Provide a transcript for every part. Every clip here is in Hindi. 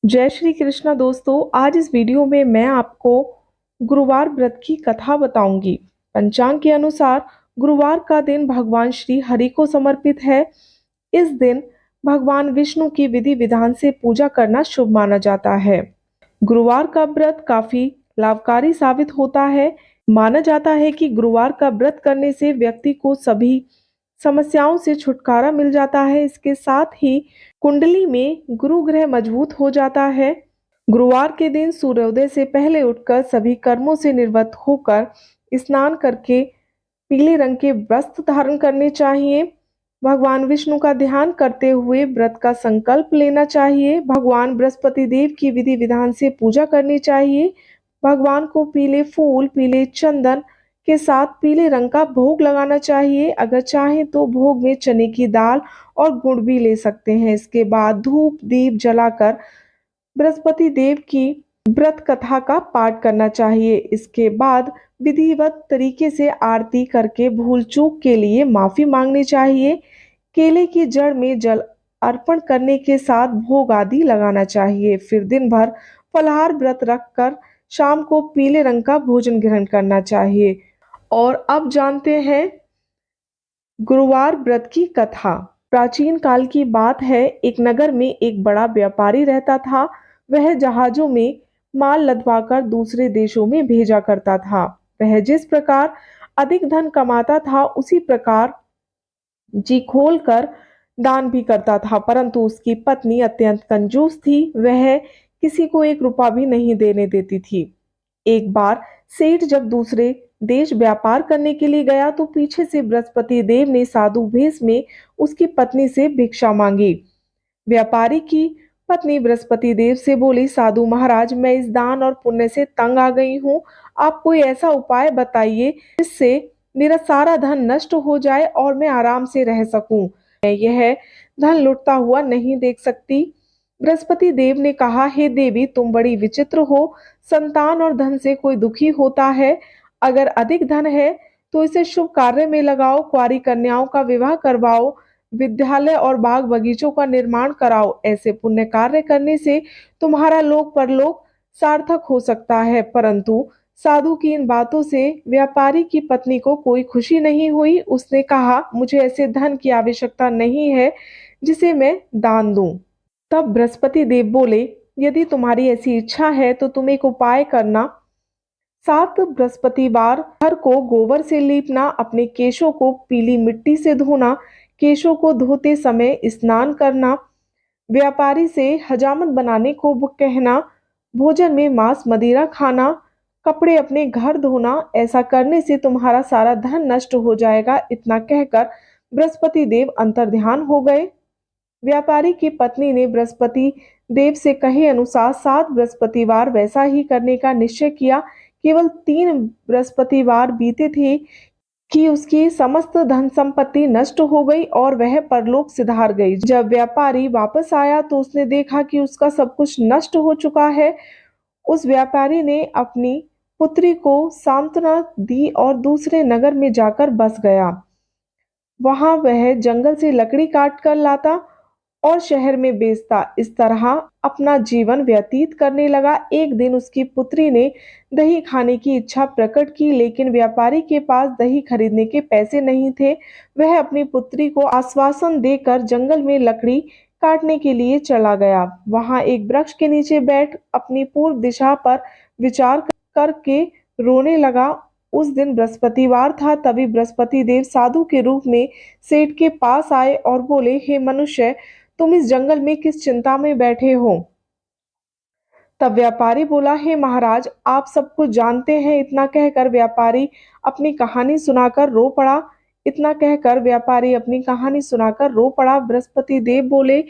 जय श्री कृष्णा दोस्तों। आज इस वीडियो में मैं आपको गुरुवार व्रत की कथा बताऊंगी। पंचांग के अनुसार गुरुवार का दिन भगवान श्री हरि को समर्पित है। इस दिन भगवान विष्णु की विधि विधान से पूजा करना शुभ माना जाता है। गुरुवार का व्रत काफी लाभकारी साबित होता है। माना जाता है कि गुरुवार का व्रत करने से व्यक्ति को सभी समस्याओं से छुटकारा मिल जाता है। इसके साथ ही कुंडली में गुरु ग्रह मजबूत हो जाता है। गुरुवार के दिन सूर्योदय से पहले उठकर सभी कर्मों से निवृत्त होकर स्नान करके पीले रंग के वस्त्र धारण करने चाहिए। भगवान विष्णु का ध्यान करते हुए व्रत का संकल्प लेना चाहिए। भगवान बृहस्पति देव की विधि विधान से पूजा करनी चाहिए। भगवान को पीले फूल, पीले चंदन के साथ पीले रंग का भोग लगाना चाहिए। अगर चाहें तो भोग में चने की दाल और गुड़ भी ले सकते हैं। इसके बाद धूप दीप जलाकर बृहस्पति देव की व्रत कथा का पाठ करना चाहिए। इसके बाद विधिवत तरीके से आरती करके भूल चूक के लिए माफी मांगनी चाहिए। केले की जड़ में जल अर्पण करने के साथ भोग आदि लगाना चाहिए। फिर दिन भर फलाहार व्रत रखकर शाम को पीले रंग का भोजन ग्रहण करना चाहिए। और अब जानते हैं गुरुवार व्रत की कथा। प्राचीन काल की बात है। एक नगर में एक बड़ा व्यापारी रहता था। वह जहाजों में माल लदवाकर दूसरे देशों में भेजा करता था। वह जिस प्रकार अधिक धन कमाता था उसी प्रकार जी खोल कर दान भी करता था, परंतु उसकी पत्नी अत्यंत कंजूस थी। वह किसी को एक रुपया भी नहीं देने देती थी। एक बार सेठ जब दूसरे देश व्यापार करने के लिए गया तो पीछे से बृहस्पति देव ने साधु वेश में उसकी पत्नी से भिक्षा मांगी। व्यापारी की पत्नी बृहस्पति देव से बोली, साधु महाराज, मैं इस दान और पुण्य से तंग आ गई हूँ। आप कोई ऐसा उपाय बताइए जिससे मेरा सारा धन नष्ट हो जाए और मैं आराम से रह सकूं। मैं यह धन लुटता हुआ नहीं देख सकती। बृहस्पति देव ने कहा, हे देवी, तुम बड़ी विचित्र हो। संतान और धन से कोई दुखी होता है। अगर अधिक धन है तो इसे शुभ कार्य में लगाओ, कुंवारी कन्याओं का विवाह करवाओ, विद्यालय और बाग बगीचों का निर्माण कराओ। ऐसे पुण्य कार्य करने से तुम्हारा लोक परलोक सार्थक हो सकता है। परंतु साधु की इन बातों से व्यापारी की पत्नी को कोई खुशी नहीं हुई। उसने कहा, मुझे ऐसे धन की आवश्यकता नहीं है जिसे मैं दान दूं। तब बृहस्पति देव बोले, यदि तुम्हारी ऐसी इच्छा है तो तुम एक उपाय करना। 7 बृहस्पतिवार घर को गोबर से लीपना, अपने केशों को पीली मिट्टी से धोना, केशों को धोते समय स्नान करना, व्यापारी से हजामत बनाने को कहना, भोजन में मांस मदिरा खाना, कपड़े अपने घर धोना। ऐसा करने से तुम्हारा सारा धन नष्ट हो जाएगा। इतना कहकर बृहस्पति देव अंतर्ध्यान हो गए। व्यापारी की पत्नी ने बृहस्पति देव से कहे अनुसार 7 बृहस्पतिवार वैसा ही करने का निश्चय किया। केवल 3 बृहस्पतिवार बीते थे कि उसकी समस्त धन संपत्ति नष्ट हो गई और वह परलोक सिधार गई। जब व्यापारी वापस आया तो उसने देखा कि उसका सब कुछ नष्ट हो चुका है। उस व्यापारी ने अपनी पुत्री को सांत्वना दी और दूसरे नगर में जाकर बस गया। वहां वह जंगल से लकड़ी काट कर लाता और शहर में बेचता। इस तरह अपना जीवन व्यतीत करने लगा। एक दिन उसकी पुत्री ने दही खाने की इच्छा प्रकट की, लेकिन व्यापारी के पास दही खरीदने के पैसे नहीं थे। वह अपनी पुत्री को आश्वासन देकर जंगल में लकड़ी काटने के लिए चला गया। वहां एक वृक्ष के नीचे बैठ अपनी पूर्व दिशा पर विचार करके रोने लगा। उस दिन बृहस्पतिवार था। तभी बृहस्पति देव साधु के रूप में सेठ के पास आए और बोले, हे मनुष्य, तुम इस जंगल में किस चिंता में बैठे हो? तब व्यापारी बोला, हे महाराज, आप सब कुछ जानते हैं। इतना कहकर व्यापारी अपनी कहानी सुनाकर रो पड़ा। बृहस्पति देव बोले,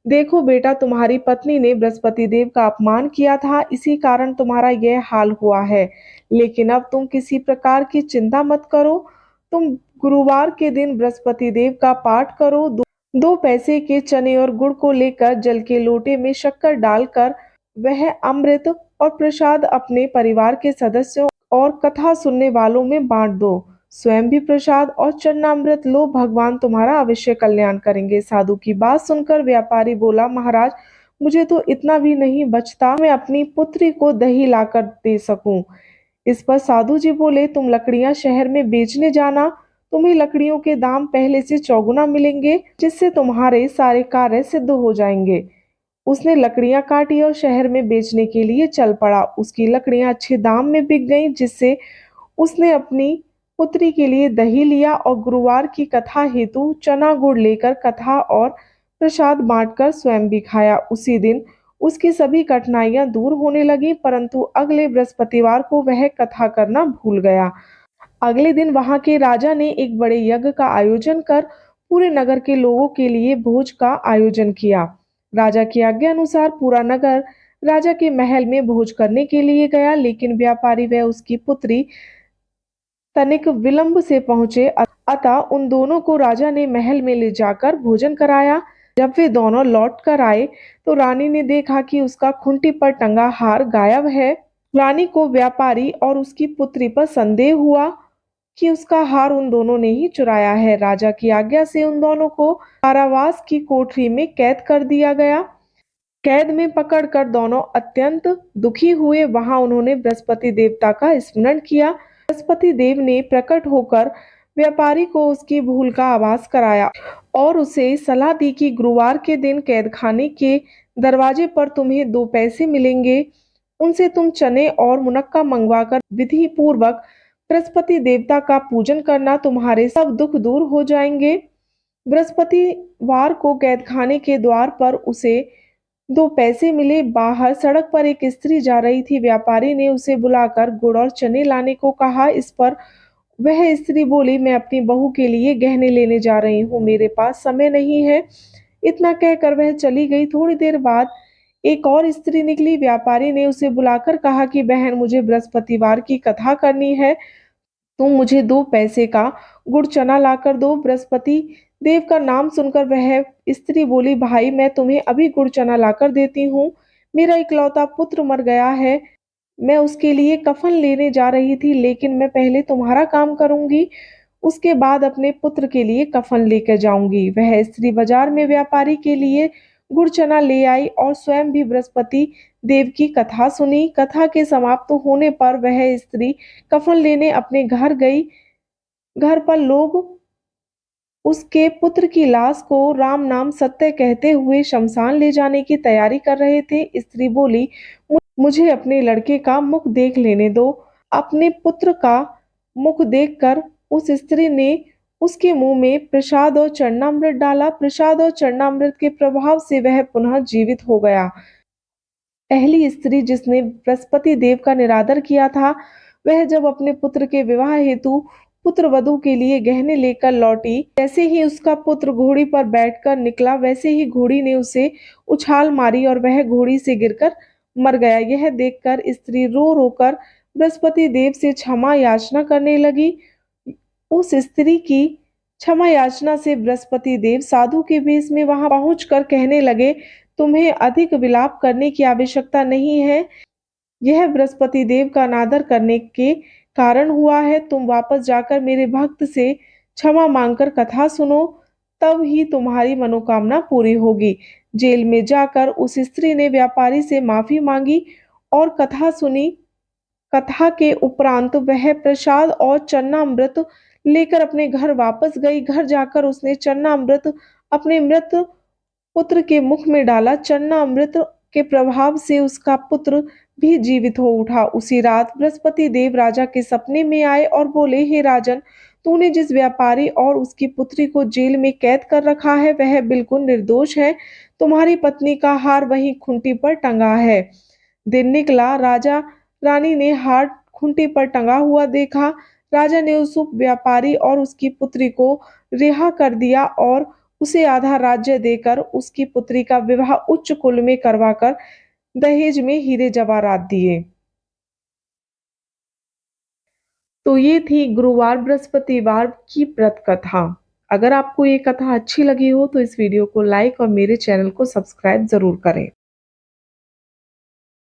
देखो बेटा, तुम्हारी पत्नी ने बृहस्पति देव का अपमान किया था, इसी कारण तुम्हारा यह हाल हुआ है। लेकिन अब तुम किसी प्रकार की चिंता मत करो। तुम गुरुवार के दिन बृहस्पति देव का पाठ करो। 2 पैसे के चने और गुड़ को लेकर जल के लोटे में शक्कर डालकर वह अमृत और प्रसाद अपने परिवार के सदस्यों और कथा सुनने वालों में बांट दो। स्वयं भी प्रसाद और चरणामृत लो, भगवान तुम्हारा अवश्य कल्याण करेंगे। साधु की बात सुनकर व्यापारी बोला, महाराज, मुझे तो इतना भी नहीं बचता मैं अपनी पुत्री को दही लाकर दे सकूं। इस पर साधु जी बोले, तुम लकड़ियां शहर में बेचने जाना, तुम्हें लकड़ियों के दाम पहले से चौगुना मिलेंगे, जिससे तुम्हारे सारे कार्य सिद्ध हो जाएंगे। उसने लकड़ियां काटी और शहर में बेचने के लिए चल पड़ा। उसकी लकड़ियां अच्छे दाम में बिक गईं, जिससे उसने अपनी पुत्री के लिए दही लिया और गुरुवार की कथा हेतु चना गुड़ लेकर कथा और प्रसाद बांटकर स्वयं भी खाया। उसी दिन उसकी सभी कठिनाइयां दूर होने लगीं, परंतु अगले बृहस्पतिवार को वह कथा करना भूल गया। अगले दिन वहां के राजा ने एक बड़े यज्ञ का आयोजन कर पूरे नगर के लोगों के लिए भोज का आयोजन किया। राजा की आज्ञा अनुसार पूरा नगर राजा के महल में भोज करने के लिए गया, लेकिन व्यापारी व उसकी पुत्री तनिक विलंब से पहुंचे, अतः उन दोनों को राजा ने महल में ले जाकर भोजन कराया। जब वे दोनों लौट कर आए तो रानी ने देखा कि उसका खूंटी पर टंगा हार गायब है। रानी को व्यापारी और उसकी पुत्री पर संदेह हुआ कि उसका हार उन दोनों ने ही चुराया है। राजा की आज्ञा से उन दोनों को कारावास की कोठरी में कैद कर दिया गया। कैद में पकड़कर दोनों अत्यंत दुखी हुए। वहां उन्होंने बृहस्पति देवता का स्मरण किया। बृहस्पति देव ने प्रकट होकर व्यापारी को उसकी भूल का आभास कराया और उसे सलाह दी कि गुरुवार के दिन कैदखाने के दरवाजे पर तुम्हें 2 पैसे मिलेंगे, उनसे तुम चने और मुनक्का मंगवाकर विधि पूर्वक बृहस्पति देवता का पूजन करना, तुम्हारे सब दुख दूर हो जाएंगे। बृहस्पतिवार को कैदखाने के द्वार पर उसे 2 पैसे मिले। बाहर सड़क पर एक स्त्री जा रही थी। व्यापारी ने उसे बुलाकर गुड़ और चने लाने को कहा। इस पर वह स्त्री बोली, मैं अपनी बहू के लिए गहने लेने जा रही हूँ, मेरे पास समय नहीं है। इतना कहकर वह चली गई। थोड़ी देर बाद एक और स्त्री निकली। व्यापारी ने उसे बुलाकर कहा कि बहन, मुझे बृहस्पतिवार की कथा करनी है, तुम मुझे 2 पैसे का गुड़ चना लाकर दो। बृहस्पति देव का नाम सुनकर वह स्त्री बोली, भाई मैं तुम्हें अभी गुड़ चना लाकर देती हूँ। मेरा इकलौता पुत्र मर गया है, मैं उसके लिए कफन लेने जा रही थी, लेकिन मैं पहले तुम्हारा काम करूंगी, उसके बाद अपने पुत्र के लिए कफन लेकर जाऊंगी। वह स्त्री बाजार में व्यापारी के लिए गुड़ चना ले आई और स्वयं भी बृहस्पति देव की कथा सुनी। कथा के समाप्त होने पर वह स्त्री कफन लेने अपने घर गई। घर पर लोग उसके पुत्र की लाश को राम नाम सत्य कहते हुए शमशान ले जाने की तैयारी कर रहे थे। स्त्री बोली, मुझे अपने लड़के का मुख देख लेने दो। अपने पुत्र का मुख देखकर उस स्त्री ने उसके मुंह में प्रसाद और चरणामृत डाला। प्रसाद और चरणामृत के प्रभाव से वह पुनः जीवित हो गया। पहली स्त्री जिसने बृहस्पति देव का निरादर किया था, वह जब अपने पुत्र के विवाह हेतु पुत्र वधू के लिए गहने लेकर लौटी, जैसे ही उसका पुत्र घोड़ी पर बैठकर निकला, वैसे ही घोड़ी ने उसे उछाल मारी और वह घोड़ी से गिरकर मर गया। यह देखकर स्त्री रो रोकर बृहस्पति देव से क्षमा याचना करने लगी। उस स्त्री की क्षमा याचना से बृहस्पति देव साधु के वेश में वहां पहुंचकर कहने लगे, तुम्हें अधिक विलाप करने की आवश्यकता नहीं है, यह बृहस्पति देव का अनादर करने के कारण हुआ है। तुम वापस जाकर मेरे भक्त से क्षमा मांगकर कथा सुनो, तब ही तुम्हारी मनोकामना पूरी होगी। जेल में जाकर उस स्त्री ने व्यापारी से माफी मांगी और कथा सुनी। कथा के उपरांत वह प्रसाद और चन्नामृत लेकर अपने घर वापस गई। घर जाकर उसने चन्नामृत अपने मृत पुत्र के मुख में डाला। चन्नामृत के प्रभाव से उसका पुत्र भी जीवित हो उठा। उसी रात बृहस्पति देव राजा के सपने में आए और बोले, हे राजन, तूने जिस व्यापारी और उसकी पुत्री को जेल में कैद कर रखा है, वह बिल्कुल निर्दोष है। तुम्हारी पत्नी का हार वहीं खूंटी पर टंगा है। दिन निकला, राजा रानी ने हार खूंटी पर टंगा हुआ देखा। राजा ने उस व्यापारी और उसकी पुत्री को रिहा कर दिया और उसे आधा राज्य देकर उसकी पुत्री का विवाह उच्च कुल में करवाकर दहेज में हीरे जवाहरात दिए। तो ये थी गुरुवार बृहस्पतिवार की व्रत कथा। अगर आपको ये कथा अच्छी लगी हो तो इस वीडियो को लाइक और मेरे चैनल को सब्सक्राइब जरूर करें।